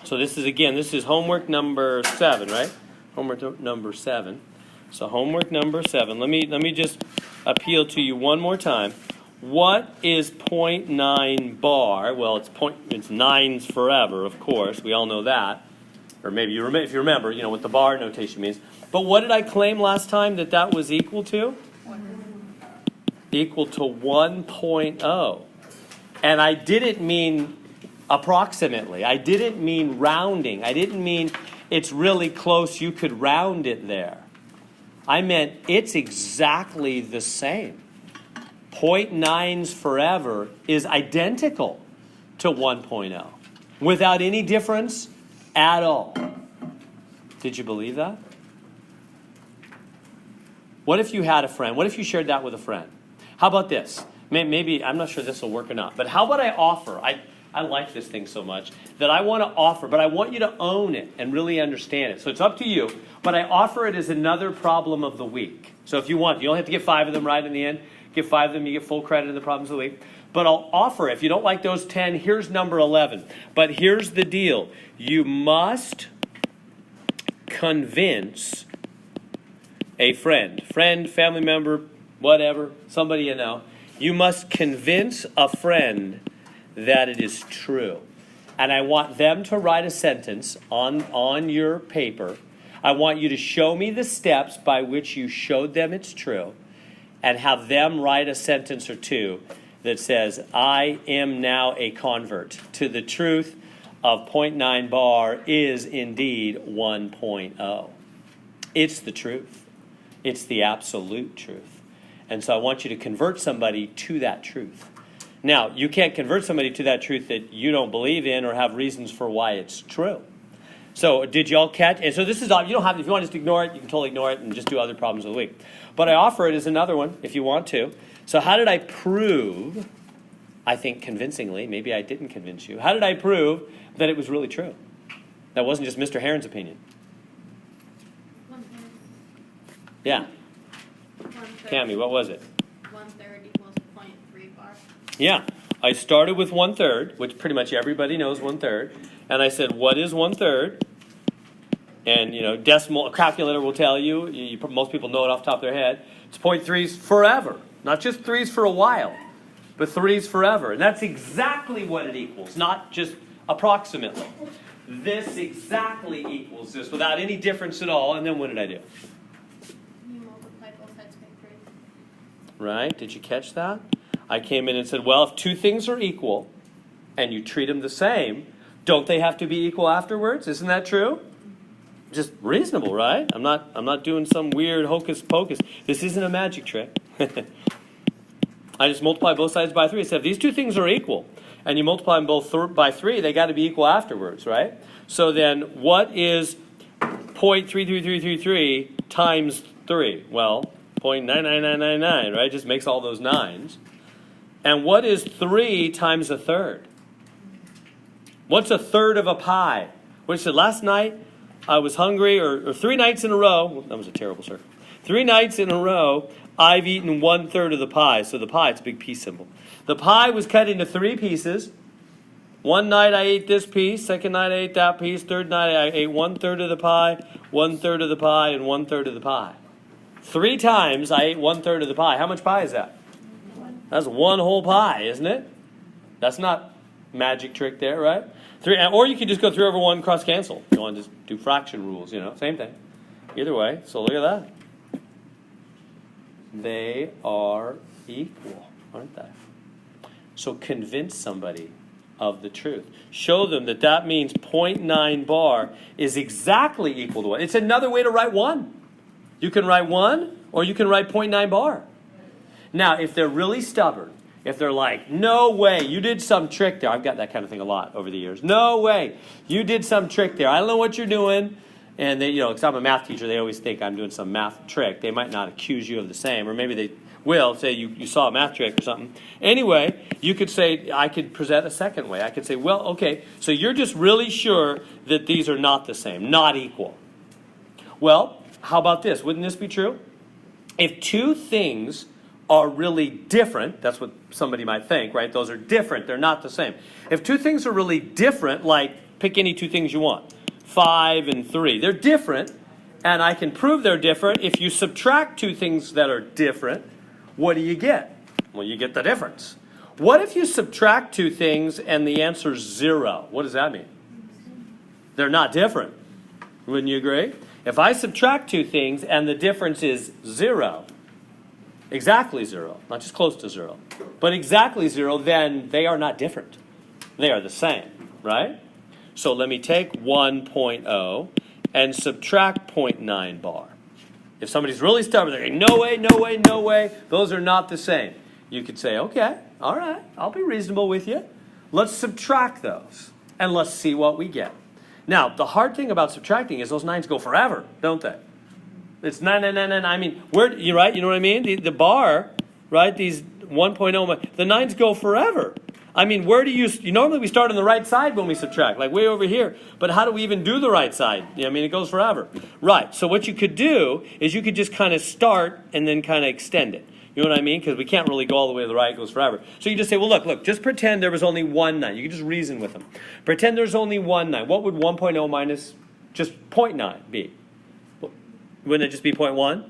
So this is homework number 7, right? Homework number 7. So homework number 7. Let me just appeal to you one more time. What is 0.9 bar? Well, it's nines forever, of course. We all know that. Or maybe if you remember, what the bar notation means. But what did I claim last time that was equal to? Equal to 1.0. And I didn't mean approximately. I didn't mean rounding. I didn't mean it's really close, you could round it there. I meant it's exactly the same. 0.9s forever is identical to 1.0 without any difference at all. Did you believe that? What if you had a friend? What if you shared that with a friend? How about this? Maybe, I'm not sure this will work or not, but how about I offer? I like this thing so much that I want to offer, but I want you to own it and really understand it. So it's up to you, but I offer it as another problem of the week. So if you want, you only have to get 5 of them right in the end. Get 5 of them, you get full credit in the problems of the week. But I'll offer, if you don't like those 10, here's number 11. But here's the deal. You must convince a friend, family member, whatever, somebody you know. You must convince a friend that it is true. And I want them to write a sentence on your paper. I want you to show me the steps by which you showed them it's true, and have them write a sentence or two that says, I am now a convert to the truth of 0.9 bar is indeed 1.0. It's the truth. It's the absolute truth. And so I want you to convert somebody to that truth. Now, you can't convert somebody to that truth that you don't believe in or have reasons for why it's true. So did y'all catch? And so this is, you don't have, if you want to just ignore it, you can totally ignore it and just do other problems of the week. But I offer it as another one if you want to. So how did I prove, I think convincingly, maybe I didn't convince you, how did I prove that it was really true? That wasn't just Mr. Heron's opinion. Yeah. Cammie, what was it? 1/3 equals 0.3 bar. Yeah. I started with 1/3, which pretty much everybody knows 1/3. And I said, what is 1/3? And, decimal calculator will tell you, most people know it off the top of their head. It's 0.3s forever. Not just 3s for a while, but 3s forever. And that's exactly what it equals, not just approximately. This exactly equals this without any difference at all. And then what did I do? You multiply both sides by 3. Right? Did you catch that? I came in and said, well, if two things are equal and you treat them the same, don't they have to be equal afterwards? Isn't that true? Just reasonable, right? I'm not doing some weird hocus pocus. This isn't a magic trick. I just multiply both sides by 3. I said, if these two things are equal and you multiply them both by 3, they got to be equal afterwards, right? So then what is 0.33333 times 3? Well, 0.99999, right? Just makes all those 9s. And what is 3 times 1/3? What's 1/3 of a pie? What said last night I was hungry, or 3 nights in a row. Well, that was a terrible circle. 3 nights in a row, I've eaten 1/3 of the pie. So the pie, it's a big piece symbol. The pie was cut into 3 pieces. One night I ate this piece. Second night I ate that piece. Third night I ate 1/3 of the pie, 1/3 of the pie, and 1/3 of the pie. 3 times I ate 1/3 of the pie. How much pie is that? That's one whole pie, isn't it? That's not magic trick there, right? 3, or you could just go 3 over 1 cross cancel. You want to just do fraction rules, same thing. Either way, so look at that. They are equal, aren't they? So convince somebody of the truth. Show them that means 0.9 bar is exactly equal to 1. It's another way to write 1. You can write 1 or you can write 0.9 bar. Now, if they're really stubborn, if they're like, no way, you did some trick there. I've got that kind of thing a lot over the years. No way, you did some trick there. I don't know what you're doing. And they, because I'm a math teacher, they always think I'm doing some math trick. They might not accuse you of the same, or maybe they will say you saw a math trick or something. Anyway, you could say, I could present a second way. I could say, well, okay, so you're just really sure that these are not the same, not equal. Well, how about this? Wouldn't this be true? If two things are really different, that's what somebody might think, right? Those are different, they're not the same. If two things are really different, like pick any two things you want. 5 and 3. They're different, and I can prove they're different. If you subtract two things that are different, what do you get? Well, you get the difference. What if you subtract two things and the answer is 0? What does that mean? They're not different. Wouldn't you agree? If I subtract two things and the difference is 0, exactly 0, not just close to 0, but exactly 0, then they are not different. They are the same, right? So let me take 1.0 and subtract 0.9 bar. If somebody's really stubborn, they're saying, no way, no way, no way, those are not the same. You could say, okay, all right, I'll be reasonable with you. Let's subtract those, and let's see what we get. Now, the hard thing about subtracting is those 9s go forever, don't they? It's 9, 9, 9, 9. I mean, you're right, you know what I mean? The bar, right, these 1.0, the 9s go forever. I mean, where do you normally we start on the right side when we subtract, like way over here. But how do we even do the right side? I mean, it goes forever. Right, so what you could do is you could just kind of start and then kind of extend it. You know what I mean? Because we can't really go all the way to the right, it goes forever. So you just say, well, look, just pretend there was only one 9. You can just reason with them. Pretend there's only one 9. What would 1.0 minus just 0.9 be? Wouldn't it just be 0.1?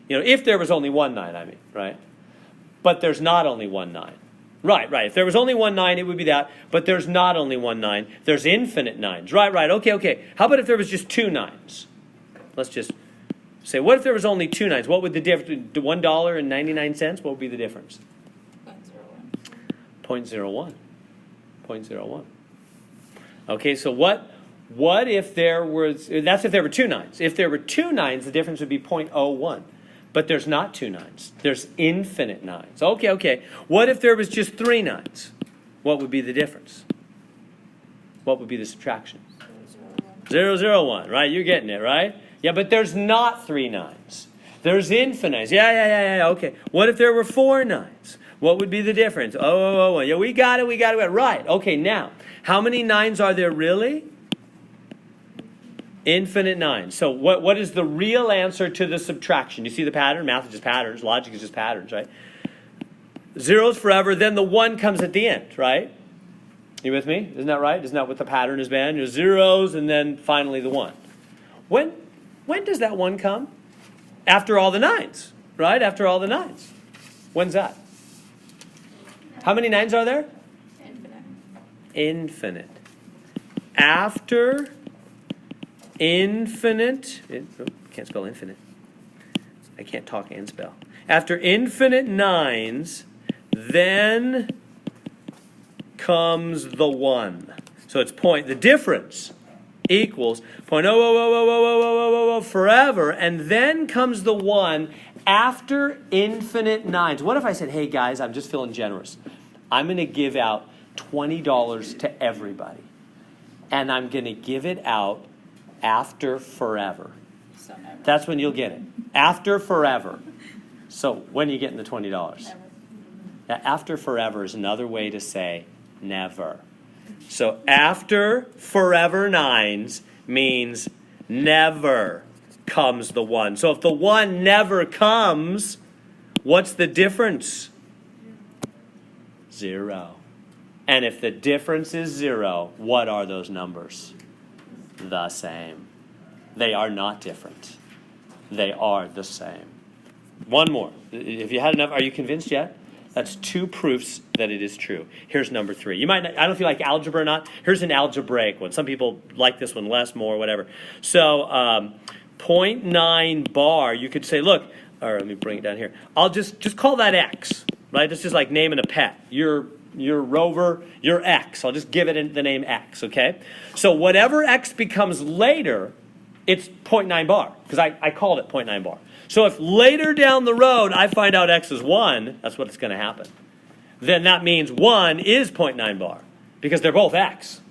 You know, if there was only one 9, I mean, right? But there's not only one 9. Right. If there was only one 9, it would be that. But there's not only one 9. There's infinite 9s. Right. Okay. How about if there was just two 9s? Let's just say, what if there was only two 9s? What would the difference? $1.99. What would be the difference? 0.01. 0.01. Okay, so what if there was, that's if there were two 9s. If there were two 9s, the difference would be 0.01. But there's not two 9s. There's infinite 9s. Okay. What if there was just three 9s? What would be the difference? What would be the subtraction? 001, right? You're getting it, right? Yeah, but there's not three 9s. There's infinite. Yeah, okay. What if there were four 9s? What would be the difference? Oh, yeah, we got it. Right. Okay, now, how many 9s are there really? Infinite 9. So what is the real answer to the subtraction? You see the pattern? Math is just patterns. Logic is just patterns, right? 0 is forever. Then the 1 comes at the end, right? You with me? Isn't that right? Isn't that what the pattern has been? There's zeros and then finally the 1. When does that 1 come? After all the 9s, right? After all the 9s. When's that? How many 9s are there? Infinite. After infinite, can't spell infinite. I can't talk and spell. After infinite 9s, then comes the 1. So it's the difference equals 0.0000000 forever, and then comes the 1 after infinite 9s. What if I said, hey guys, I'm just feeling generous. I'm going to give out $20 to everybody, and I'm going to give it out after forever. That's when you'll get it. After forever. So when are you getting the $20? Never. Now, after forever is another way to say never. So after forever 9s means never comes the 1. So if the 1 never comes, what's the difference? 0. And if the difference is 0, what are those numbers? The same. They are not different. They are the same. One more. If you had enough, are you convinced yet? That's 2 proofs that it is true. Here's number 3. You might not, I don't know if you like algebra or not. Here's an algebraic one. Some people like this one less, more, whatever. So 0.9 bar, you could say, look, or let me bring it down here. I'll just call that X, right? It's just like naming a pet. Your Rover, your X. I'll just give it the name X, okay? So whatever X becomes later, it's 0.9 bar, because I called it 0.9 bar. So if later down the road I find out X is 1, that's what's going to happen. Then that means 1 is 0.9 bar, because they're both X,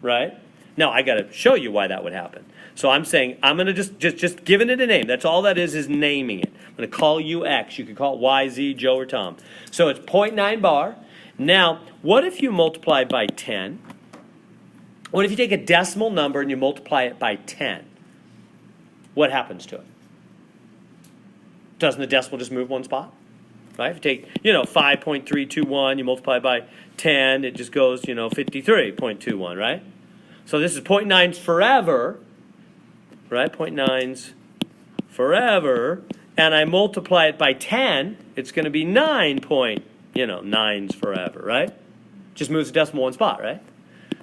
right? Now, I got to show you why that would happen. So I'm saying I'm going to just giving it a name. That's all that is naming it. I'm going to call you X. You could call it Y, Z, Joe, or Tom. So it's 0.9 bar. Now, what if you multiply by 10? What if you take a decimal number and you multiply it by 10? What happens to it? Doesn't the decimal just move one spot? Right? If you take, 5.321, you multiply by 10, it just goes, 53.21, right? So this is 0.9's forever, right? 0.9's forever. And I multiply it by 10, it's going to be 9's forever, right? Just moves the decimal one spot, right?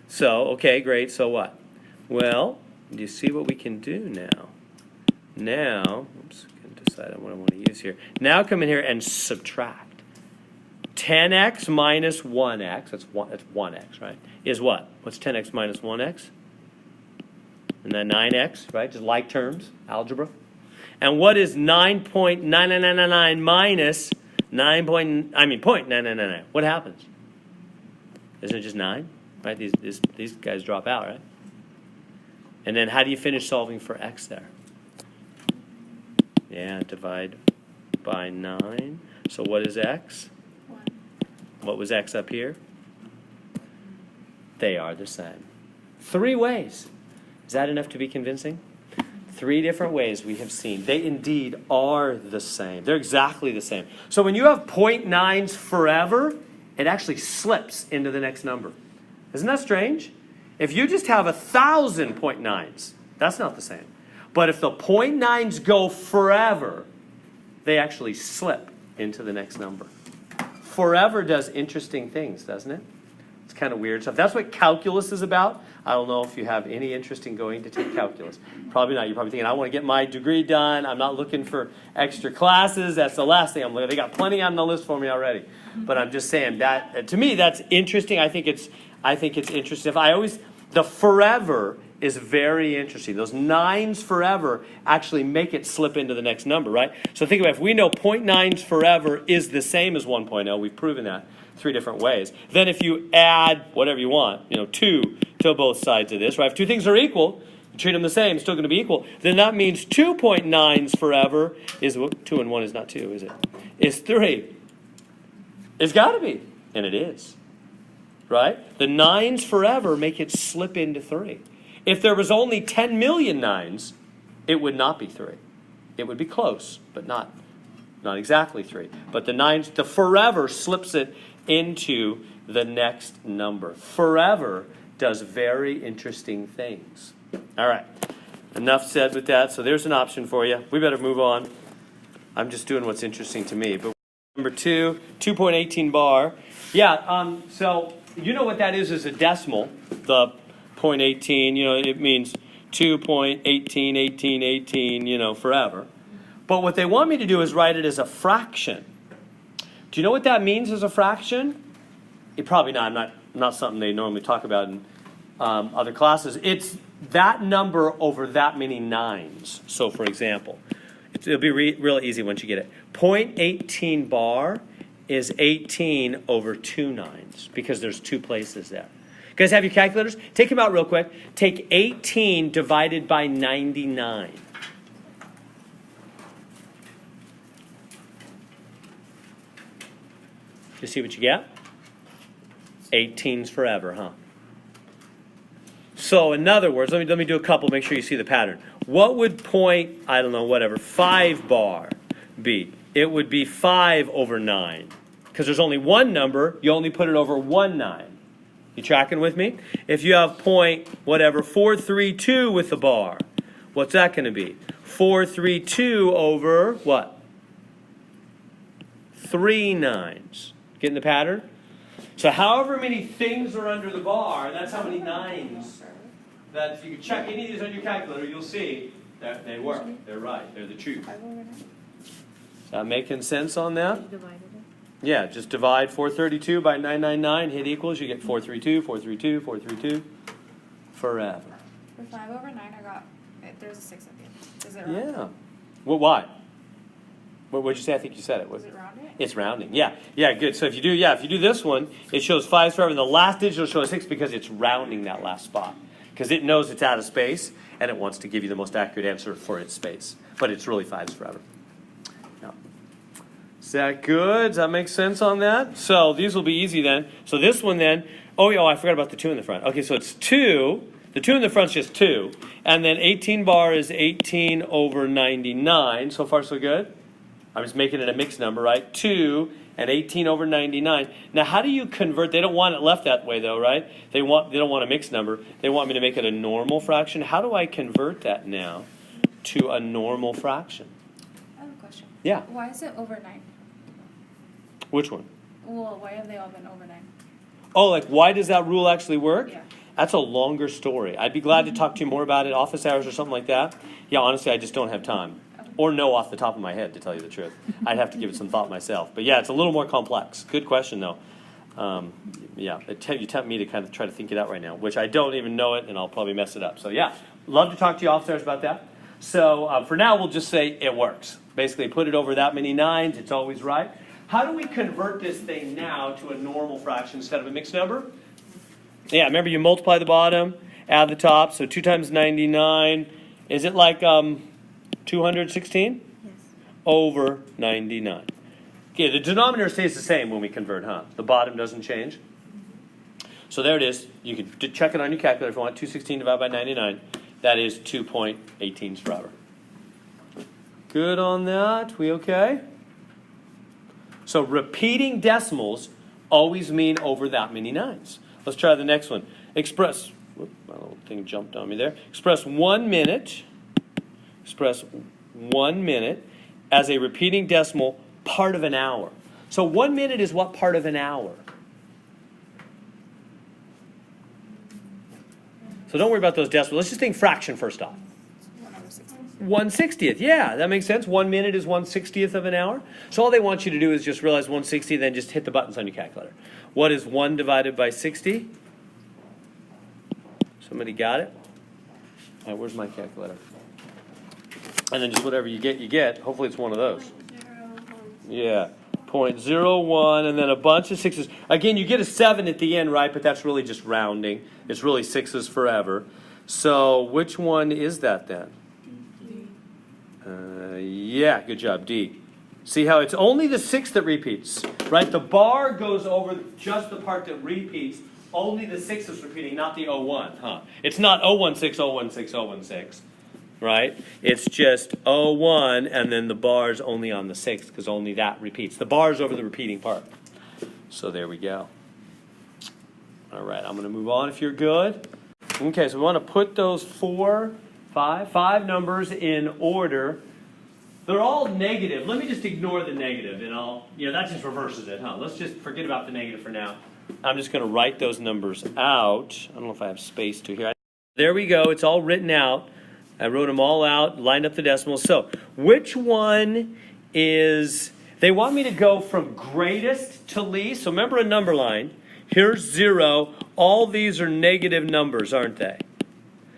So, okay, great. So what? Well, do you see what we can do now? Now, oops, I can decide on what I want to use here. Now come in here and subtract. 10x minus 1x, that's 1x, right, is what? What's 10x minus 1x? And then 9x, right? Just like terms, algebra. And what is 9.9999 minus 0.999? What happens? Isn't it just 9? Right? These guys drop out, right? And then how do you finish solving for x there? Yeah, divide by 9. So what is x? 1. What was x up here? They are the same. 3 ways. Is that enough to be convincing? 3 different ways we have seen. They indeed are the same. They're exactly the same. So when you have 0.9s forever, it actually slips into the next number. Isn't that strange? If you just have 1,000 0.9s, that's not the same. But if the 0.9s go forever, they actually slip into the next number. Forever does interesting things, doesn't it? It's kind of weird stuff. That's what calculus is about. I don't know if you have any interest in going to take calculus. Probably not. You're probably thinking, I want to get my degree done. I'm not looking for extra classes. That's the last thing I'm looking at. They got plenty on the list for me already. But I'm just saying that, to me, that's interesting. I think it's interesting. The forever is very interesting. Those 9s forever actually make it slip into the next number, right? So think about it. If we know 0.9s forever is the same as 1.0, we've proven that 3 different ways. Then if you add whatever you want, 2 to both sides of this, right? If 2 things are equal, you treat them the same, it's still going to be equal. Then that means 2.9s forever is, 2 and 1 is not 2, is it? Is 3. It's got to be, and it is. Right? The 9s forever make it slip into 3. If there was only 10 million 9s, it would not be 3. It would be close, but not exactly 3. But the forever slips it into the next number. Forever does very interesting things. All right. Enough said with that. So there's an option for you. We better move on. I'm just doing what's interesting to me. But number 2, 2.18 bar. Yeah, so you know what that is a decimal, the 0.18, it means 2.18, forever. But what they want me to do is write it as a fraction. Do you know what that means as a fraction? Probably not. Not something they normally talk about in other classes. It's that number over that many 9s. So, for example, it'll be real easy once you get it. 0.18 bar is 18 over 2 9s because there's 2 places there. You guys have your calculators? Take them out real quick. Take 18 divided by 99. You see what you get? 18's forever, huh? So in other words, let me do a couple, make sure you see the pattern. What would 5 bar be? It would be 5 over 9. Because there's only one number, you only put it over 1 9. You tracking with me? If you have 432 with the bar, what's that going to be? 432 over what? 3 9s. Getting the pattern? So however many things are under the bar, that's how many 9s. That if you can check any of these on your calculator, you'll see that they work. They're right. They're the truth. Is that making sense on that? Yeah, just divide 432 by 999, hit equals, you get 432, 432, 432, forever. For 5 over 9, I got, there's a 6 at the end. Is it rounded? Yeah. Well, why? What did you say? I think you said it. Is it rounded? It's rounding. Yeah, good. So if you do this one, it shows 5's forever, and the last digit will show a 6 because it's rounding that last spot. Because it knows it's out of space, and it wants to give you the most accurate answer for its space. But it's really 5's forever. Yeah. Is that good? Does that make sense on that? So these will be easy then. So this one then, I forgot about the 2 in the front. Okay, so it's 2. The 2 in the front is just 2. And then 18 bar is 18 over 99. So far, so good? I'm just making it a mixed number, right? 2 and 18 over 99. Now, how do you convert? They don't want it left that way, though, right? They don't want a mixed number. They want me to make it a normal fraction. How do I convert that now to a normal fraction? I have a question. Yeah. Why is it over 9? Which one? Well, why have they all been over 9? Oh, like why does that rule actually work? Yeah. That's a longer story. I'd be glad to talk to you more about it, office hours or something like that. Yeah, honestly, I just don't have time. Or know off the top of my head, to tell you the truth. I'd have to give it some thought myself. But yeah, it's a little more complex. Good question, though. Yeah, you tempt me to kind of try to think it out right now, which I don't even know it, and I'll probably mess it up. So yeah, love to talk to you office hours about that. So for now, we'll just say it works. Basically, put it over that many 9s. It's always right. How do we convert this thing now to a normal fraction instead of a mixed number? Yeah, remember you multiply the bottom, add the top. So 2 times 99, is it like 216? Yes. Over 99. Okay, the denominator stays the same when we convert, huh? The bottom doesn't change. So there it is. You can check it on your calculator if you want. 216 divided by 99. That is 2.18 forever. Good on that? We okay? So repeating decimals always mean over that many 9s. Let's try the next one. Express, whoop, my little thing jumped on me there. Express 1 minute as a repeating decimal part of an hour. So 1 minute is what part of an hour? So don't worry about those decimals. Let's just think fraction first off. 1/60th, yeah, that makes sense. 1 minute is 1/60th of an hour. So all they want you to do is just realize 160, then just hit the buttons on your calculator. What is 1 divided by 60? Somebody got it? All right, where's my calculator? And then just whatever you get. Hopefully it's one of those. 0.01. Yeah, 0.01, and then a bunch of 6s. Again, you get a 7 at the end, right? But that's really just rounding. It's really 6s forever. So which one is that then? Yeah, good job, D. See how it's only the 6 that repeats, right? The bar goes over just the part that repeats. Only the 6 is repeating, not the 01, huh? It's not 016, 016, 016, right? It's just 01, and then the bar's only on the 6 because only that repeats. The bar's over the repeating part. So there we go. All right, I'm going to move on if you're good. Okay, so we want to put those five numbers in order. They're all negative. Let me just ignore the negative, and that just reverses it, huh? Let's just forget about the negative for now. I'm just going to write those numbers out. I don't know if I have space to here. There we go. It's all written out. I wrote them all out, lined up the decimals. So which one is, they want me to go from greatest to least. So remember a number line. Here's 0. All these are negative numbers, aren't they?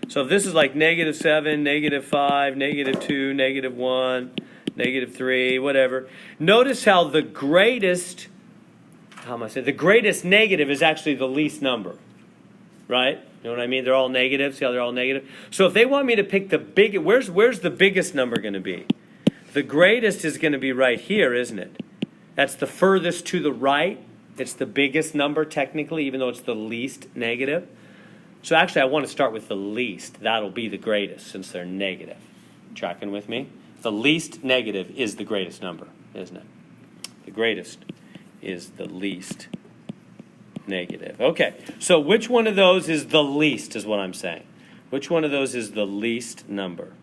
So if this is like -7, -5, -2, -1, -3, whatever. Notice how the greatest, the greatest negative is actually the least number, right? You know what I mean? They're all negative. See how they're all negative? So if they want me to pick the big, where's the biggest number going to be? The greatest is going to be right here, isn't it? That's the furthest to the right. It's the biggest number technically, even though it's the least negative. So actually, I want to start with the least. That'll be the greatest since they're negative. Tracking with me? The least negative is the greatest number, isn't it? The greatest is the least negative. Okay, so which one of those is the least is what I'm saying. Which one of those is the least number?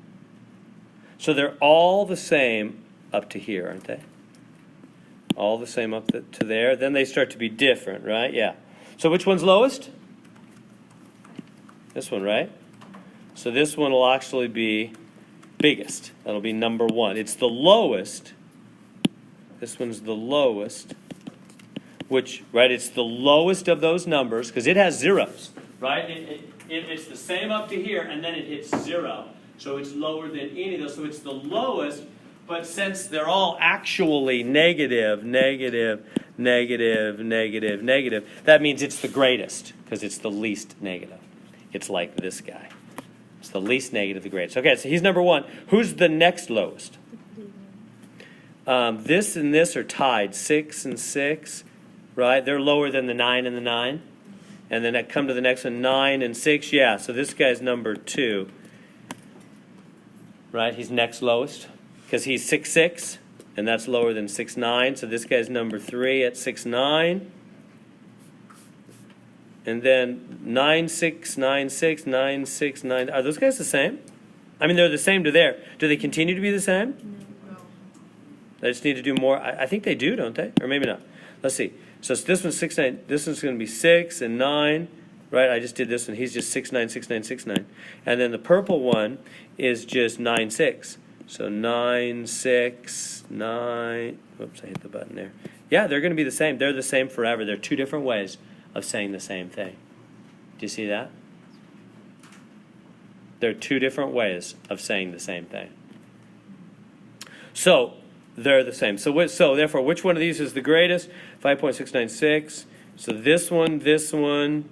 So they're all the same up to here, aren't they? All the same up to there. Then they start to be different, right? Yeah. So which one's lowest? This one, right? So this one will actually be biggest. That'll be number 1. It's the lowest. This one's the lowest. It's the lowest of those numbers because it has zeros, right? It's the same up to here, and then it hits 0. So it's lower than any of those. So it's the lowest, but since they're all actually negative, that means it's the greatest because it's the least negative. It's like this guy. It's the least negative, the greatest. Okay, so he's number 1. Who's the next lowest? This and this are tied, 6 and 6, right? They're lower than the 9 and the 9. And then I come to the next one, 9 and 6. Yeah, so this guy's number 2, right? He's next lowest because he's 6, 6. and that's lower than 6.9. So this guy's number 3 at 6.9. And then 9.6, 9.6, 9.6, 9. Are those guys the same? I mean, they're the same to there. Do they continue to be the same? No. I just need to do more. I think they do, don't they? Or maybe not. Let's see. So this one's 6.9. This one's going to be 6 and 9. Right? I just did this one. He's just 6.9, 6.9, 6.9. And then the purple one is just 9.6. So 9.6, 9. Whoops, I hit the button there. Yeah, they're going to be the same. They're the same forever. They're two different ways of saying the same thing. Do you see that? There are two different ways of saying the same thing. So they're the same. So therefore, which one of these is the greatest? 5.696. So this one,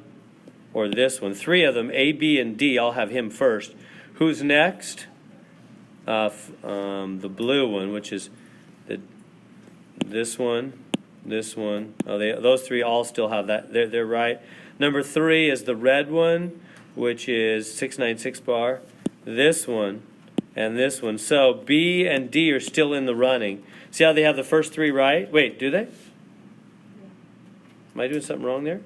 or this one. 3 of them, A, B, and D, I'll have him first. Who's next? The blue one, which is this one. Oh, those 3 all still have that. They're right. Number 3 is the red one, which is 696 bar. This one and this one. So B and D are still in the running. See how they have the first 3 right? Wait, do they? Am I doing something wrong there?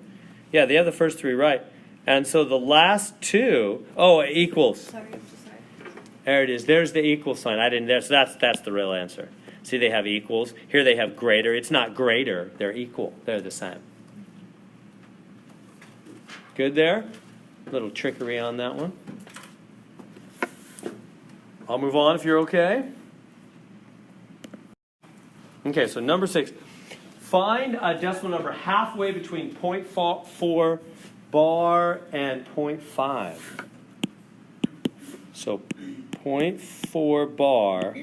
Yeah, they have the first 3 right. And so the last 2, equals. Sorry, I'm so sorry. There it is. There's the equal sign. I didn't. So that's the real answer. See, they have equals. Here they have greater. It's not greater. They're equal. They're the same. Good there? A little trickery on that one. I'll move on if you're okay. Okay, so number 6. Find a decimal number halfway between 0.4 bar and 0.5. So 0.4 bar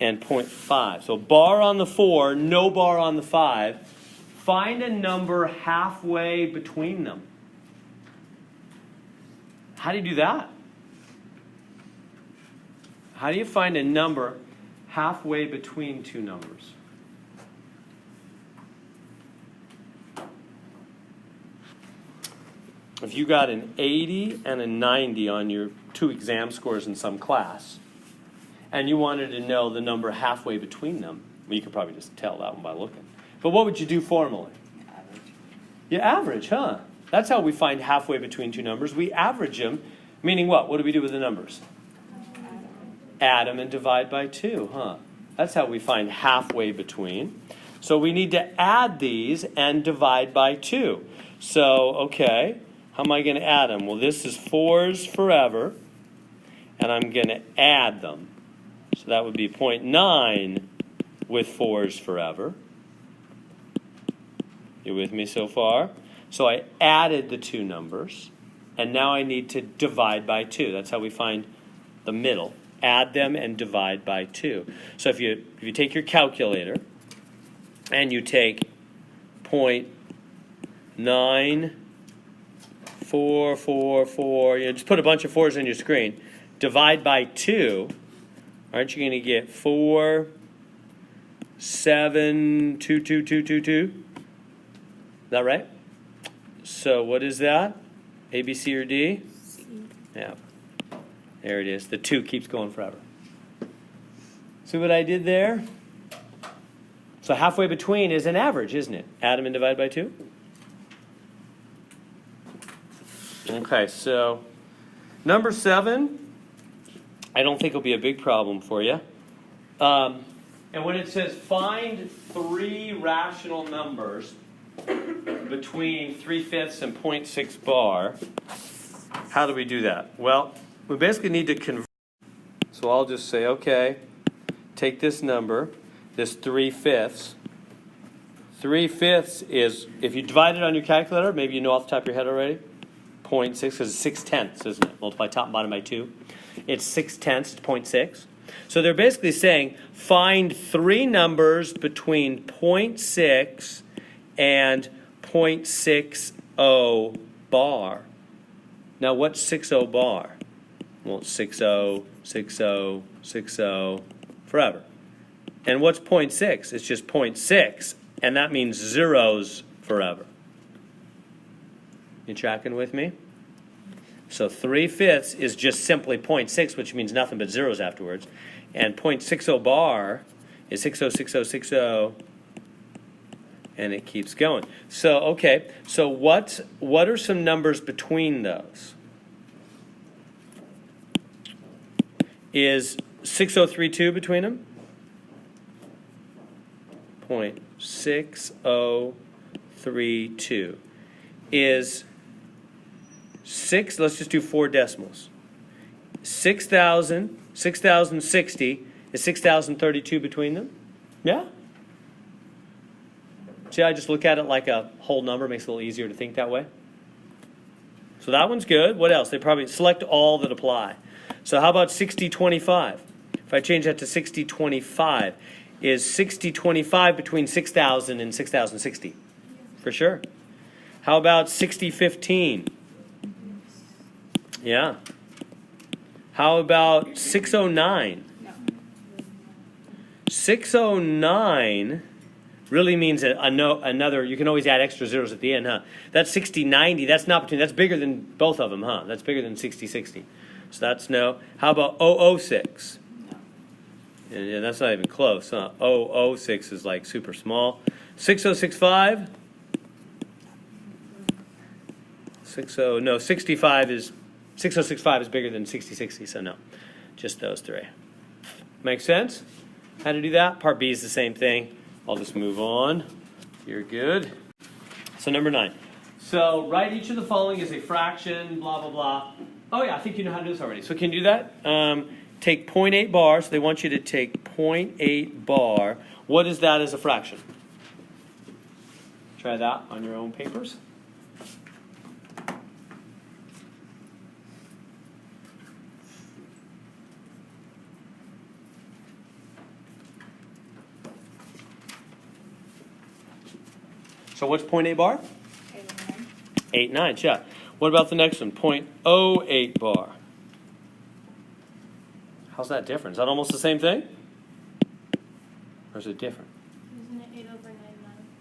and 0.5. So bar on the 4, no bar on the 5. Find a number halfway between them. How do you do that? How do you find a number halfway between two numbers? If you got an 80 and a 90 on your 2 exam scores in some class, and you wanted to know the number halfway between them, well, you could probably just tell that one by looking. But what would you do formally? Average. You average, huh? That's how we find halfway between two numbers. We average them, meaning what? What do we do with the numbers? Add them and divide by 2, huh? That's how we find halfway between. So we need to add these and divide by 2. So, okay, how am I going to add them? Well, this is 4s forever, and I'm going to add them. So that would be 0.9 with 4s forever. You with me so far? So I added the 2 numbers, and now I need to divide by 2. That's how we find the middle. Add them and divide by 2. So if you take your calculator and you take 0.9444, you just put a bunch of 4s on your screen, divide by 2, aren't you going to get 4, 7, 2, 2, 2, 2, 2? Is that right? So what is that? A, B, C, or D? C. Yeah. There it is. The 2 keeps going forever. See what I did there? So halfway between is an average, isn't it? Add them and divide by 2. Okay, so number 7, I don't think will be a big problem for you. And when it says find 3 rational numbers between 3/5 and 0.6 bar, how do we do that? Well, we basically need to convert. So I'll just say, okay, take this number, this 3/5. 3/5 is, if you divide it on your calculator, maybe you know off the top of your head already, 0.6, because it's 6/10, isn't it? Multiply top and bottom by 2. It's 6/10, 0.6. So they're basically saying, find 3 numbers between 0.6 and 0.60 bar. Now, what's 60 bar? Well, it's 60, 60, 60, forever. And what's 0.6? It's just 0.6, and that means zeros forever. You tracking with me? So 3/5 is just simply 0.6, which means nothing but zeros afterwards. And 0.60 bar is 606060, and it keeps going. So, okay, so what are some numbers between those? Is 6032 between them? 0.6032. Is 6, let's just do 4 decimals. 6060 is 6032 between them? Yeah? See, I just look at it like a whole number, makes it a little easier to think that way. So that one's good. What else? They probably select all that apply. So how about 6025? If I change that to 6025, is 6025 between 6000 and 6060? For sure. How about 6015? Yeah. How about 609? No. 609 really means another, you can always add extra zeros at the end, huh? That's 6090, that's not between, that's bigger than both of them, huh? That's bigger than 6060. So that's no. How about 006? No. Yeah, that's not even close, huh? 006 is like super small. 6065? 65 is, 6065 is bigger than 6060, so no. Just those three. Make sense? How to do that? Part B is the same thing. I'll just move on. You're good. So number 9. So write each of the following as a fraction, blah, blah, blah. Oh yeah, I think you know how to do this already. So can you do that? Take 0.8 bar. So they want you to take 0.8 bar. What is that as a fraction? Try that on your own papers. So what's 0.8 bar? 8 9, yeah. What about the next one? 0.08 bar. How's that different? Is that almost the same thing? Or is it different? Isn't it 8 over 9 9?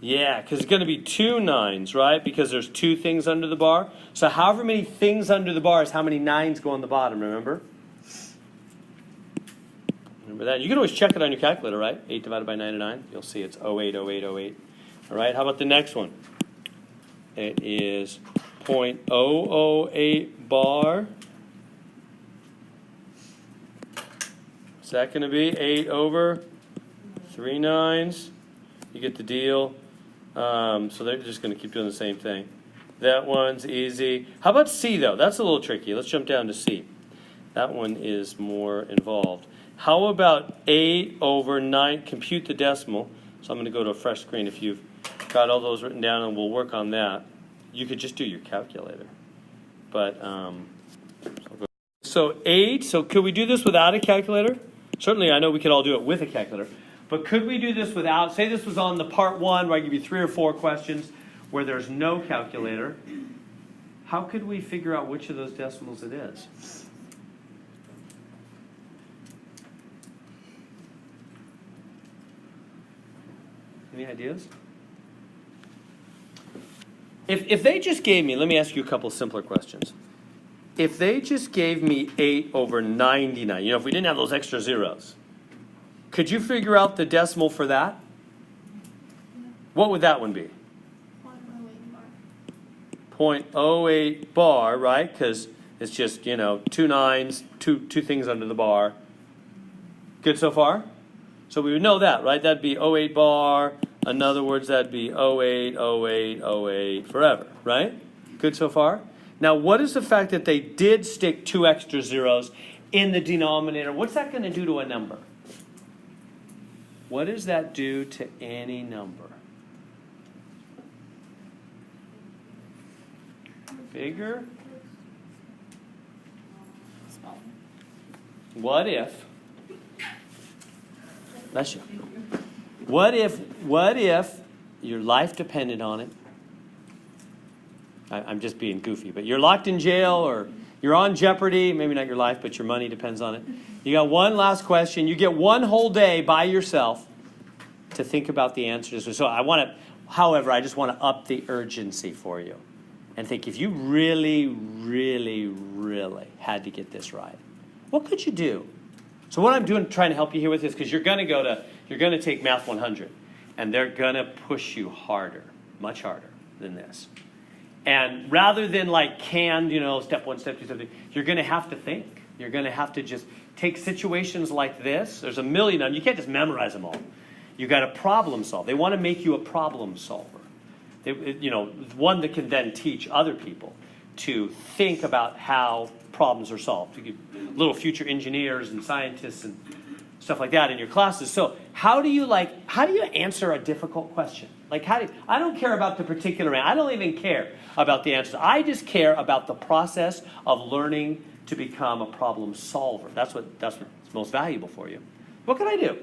Yeah, because it's going to be 2 9s, right? Because there's 2 things under the bar. So however many things under the bar is how many 9s go on the bottom, remember? Remember that? You can always check it on your calculator, right? 8 divided by 99. You'll see it's 08, 08, 08. All right, how about the next one? It is 0.008 bar. What's that going to be? 8 over 3 9s. You get the deal. So they're just going to keep doing the same thing. That one's easy. How about C, though? That's a little tricky. Let's jump down to C. That one is more involved. How about 8 over 9? Compute the decimal. So I'm going to go to a fresh screen if you've got all those written down, and we'll work on that. You could just do your calculator. But, so 8, so could we do this without a calculator? Certainly, I know we could all do it with a calculator. But could we do this without, say this was on the part 1 where I give you 3 or 4 questions where there's no calculator. How could we figure out which of those decimals it is? Any ideas? If they just gave me, let me ask you a couple simpler questions. If they just gave me 8 over 99, if we didn't have those extra zeros, could you figure out the decimal for that? What would that one be? 0.08 bar, right? Because it's just, 2 9s, two things under the bar. Good so far? So we would know that, right? That'd be 08 bar. In other words, that'd be 08, 08, 08 forever, right? Good so far? Now, what is the fact that they did stick 2 extra zeros in the denominator? What's that going to do to a number? What does that do to any number? Bigger? Smaller. What if? Bless you. What if your life depended on it? I'm just being goofy, but you're locked in jail or you're on jeopardy, maybe not your life, but your money depends on it. You got one last question. You get one whole day by yourself to think about the answers. So I just want to up the urgency for you and think if you really, really, really had to get this right, what could you do? So what I'm trying to help you here with this, because you're going to go to you're going to take Math 100, and they're going to push you harder, much harder than this. And rather than like canned, step 1, step 2, step 3, you're going to have to think. You're going to have to just take situations like this. There's a million of them. You can't just memorize them all. You got to problem solve. They want to make you a problem solver. One that can then teach other people to think about how problems are solved. You get little future engineers and scientists and stuff like that in your classes. So how do you answer a difficult question? I don't care about the particular answer. I don't even care about the answers. I just care about the process of learning to become a problem solver. That's what's most valuable for you. What can I do?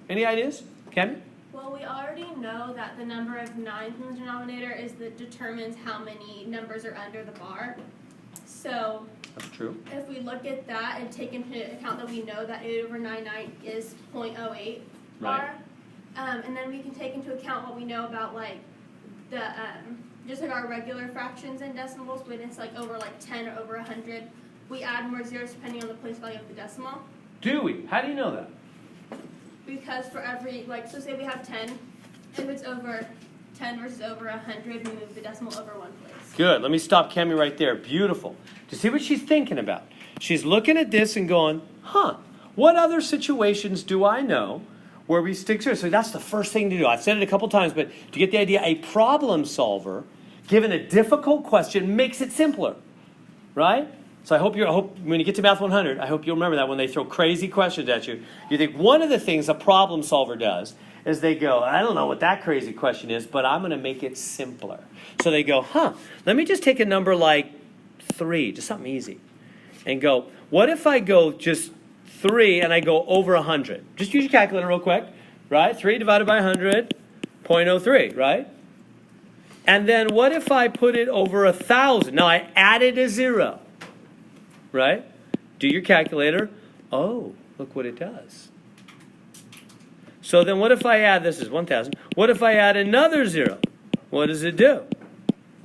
Any ideas? Cami? Well, we already know that the number of 9s in the denominator is that determines how many numbers are under the bar. So that's true. If we look at that and take into account that we know that 8 over 99 is 0.08 bar, and then we can take into account what we know about the just like our regular fractions and decimals, when it's over 10 or over 100, we add more zeros depending on the place value of the decimal. Do we? How do you know that? Because for every, so say we have 10, if it's over 10 versus over 100, we move the decimal over one place. Good. Let me stop Cami right there. Beautiful. Do you see what she's thinking about? She's looking at this and going, what other situations do I know where we stick to it? So that's the first thing to do. I've said it a couple times, but to get the idea, a problem solver, given a difficult question, makes it simpler, right? So I hope when you get to Math 100, I hope you'll remember that when they throw crazy questions at you, you think one of the things a problem solver does is they go, I don't know what that crazy question is, but I'm going to make it simpler. So they go, let me just take a number like 3, just something easy, and go, what if I go just 3 and I go over 100? Just use your calculator real quick, right? 3 divided by 100, 0.03, right? And then what if I put it over 1,000? Now I added a 0. Right? Do your calculator. Oh, look what it does. So then what if I add, this is 1,000. What if I add another 0? What does it do?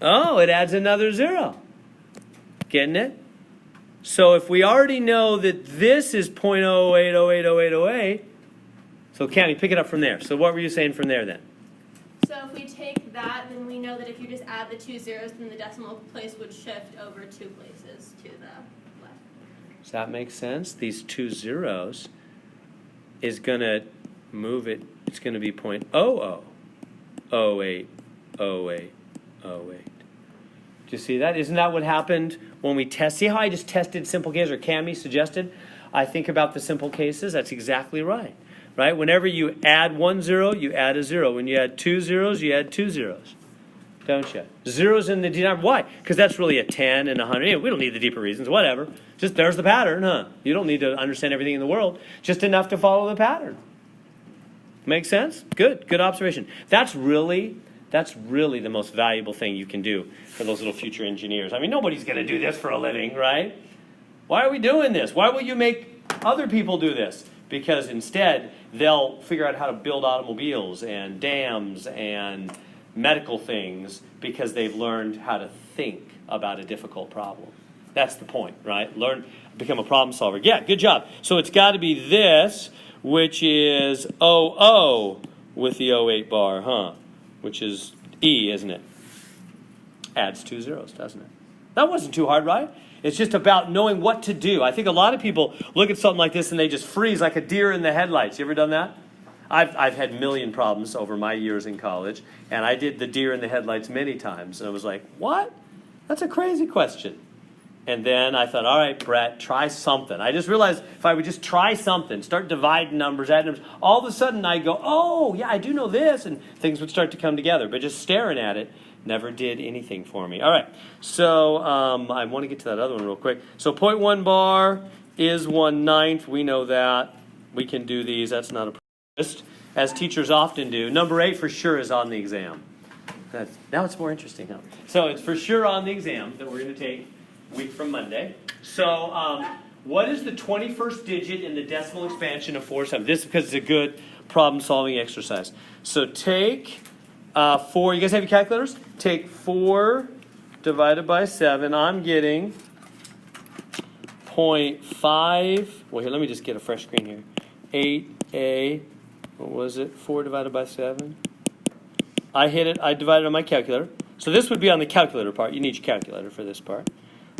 Oh, it adds another 0. Getting it? So if we already know that this is 0.08080808, so Cami, pick it up from there. So what were you saying from there then? So if we take that, then we know that if you just add the 2 zeros, then the decimal place would shift over 2 places to the left. Does that make sense? These 2 zeros is going to move it. It's going to be 0.00080808. Do you see that? Isn't that what happened when we test? See how I just tested simple cases, or Cami suggested I think about the simple cases? That's exactly right. Right? Whenever you add 1 0, you add a 0. When you add 2 zeros, you add 2 zeros. Don't you? Zeros in the denominator. Why? Because that's really a 10 and a 100. We don't need the deeper reasons. Whatever. Just there's the pattern, You don't need to understand everything in the world. Just enough to follow the pattern. Make sense? Good. Good observation. That's really the most valuable thing you can do for those little future engineers. I mean, nobody's going to do this for a living, right? Why are we doing this? Why will you make other people do this? Because instead, they'll figure out how to build automobiles and dams and medical things because they've learned how to think about a difficult problem. That's the point, right? Become a problem solver. Yeah, good job. So it's got to be this, which is 00 with the 08 bar, Which is E, isn't it? Adds 2 zeros, doesn't it? That wasn't too hard, right? It's just about knowing what to do. I think a lot of people look at something like this and they just freeze like a deer in the headlights. You ever done that? I've had a million problems over my years in college, and I did the deer in the headlights many times. And I was like, what? That's a crazy question. And then I thought, all right, Brett, try something. I just realized if I would just try something, start dividing numbers, add numbers, all of a sudden I go, oh, yeah, I do know this, and things would start to come together. But just staring at it never did anything for me. All right, so I want to get to that other one real quick. So 0.1 bar is 1/9. We know that. We can do these. That's not a problem, as teachers often do. Number 8 for sure is on the exam. Now it's more interesting, huh? So it's for sure on the exam that we're going to take week from Monday. So what is the 21st digit in the decimal expansion of 4/7? This is because it's a good problem-solving exercise. So take 4. You guys have your calculators? Take 4 divided by 7. I'm getting 0.5. Well, here, let me just get a fresh screen here. 8a what was it? 4 divided by 7. I hit it. I divided on my calculator. So this would be on the calculator part. You need your calculator for this part.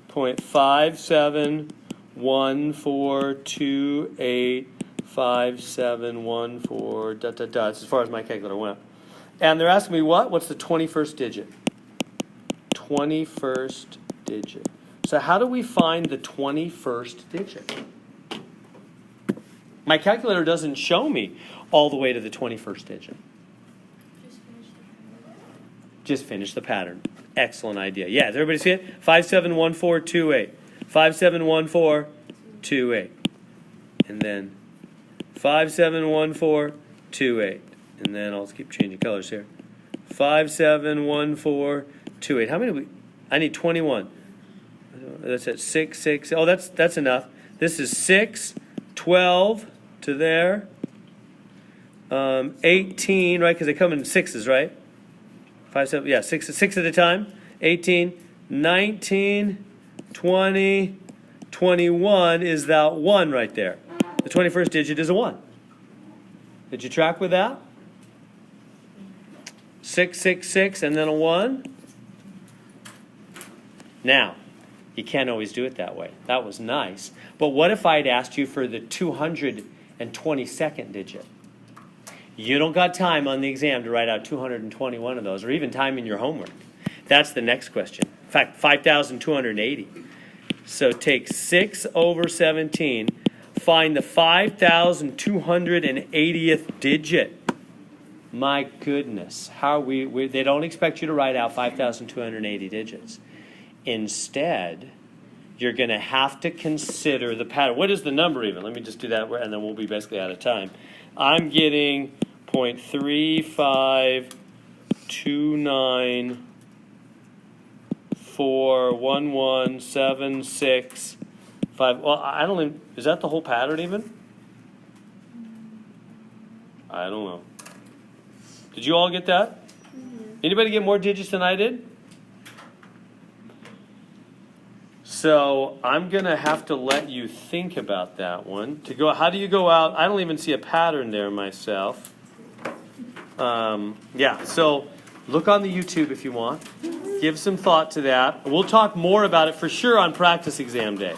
0.5714285714 dot dot dot. As far as my calculator went. And they're asking me what? What's the 21st digit? 21st digit. So how do we find the 21st digit? My calculator doesn't show me all the way to the 21st digit. Just finish the pattern. Excellent idea. Yeah, does everybody see it? 571428. 571428. And then 571428. And then I'll keep changing colors here. 571428. How many do we? I need 21. That's at 6, 6. Oh, that's enough. This is 6, 12 to there. 18, right? Because they come in sixes, right? 5, 7, yeah, 6 at a time. 18, 19, 20, 21 is that 1 right there. The 21st digit is a 1. Did you track with that? 6, 6, 6, and then a 1. Now, you can't always do it that way. That was nice. But what if I'd asked you for the 222nd digit? You don't got time on the exam to write out 221 of those, or even time in your homework. That's the next question. In fact, 5,280. So take 6 over 17. Find the 5,280th digit. My goodness. How they don't expect you to write out 5,280 digits. Instead, you're going to have to consider the pattern. What is the number even? Let me just do that, and then we'll be basically out of time. I'm getting 0.352941176. Well, I don't even, is that the whole pattern even? I don't know. Did you all get that? Anybody get more digits than I did? So I'm going to have to let you think about that one. How do you go out? I don't even see a pattern there myself. Yeah, so look on the YouTube if you want. Give some thought to that. We'll talk more about it for sure on practice exam day.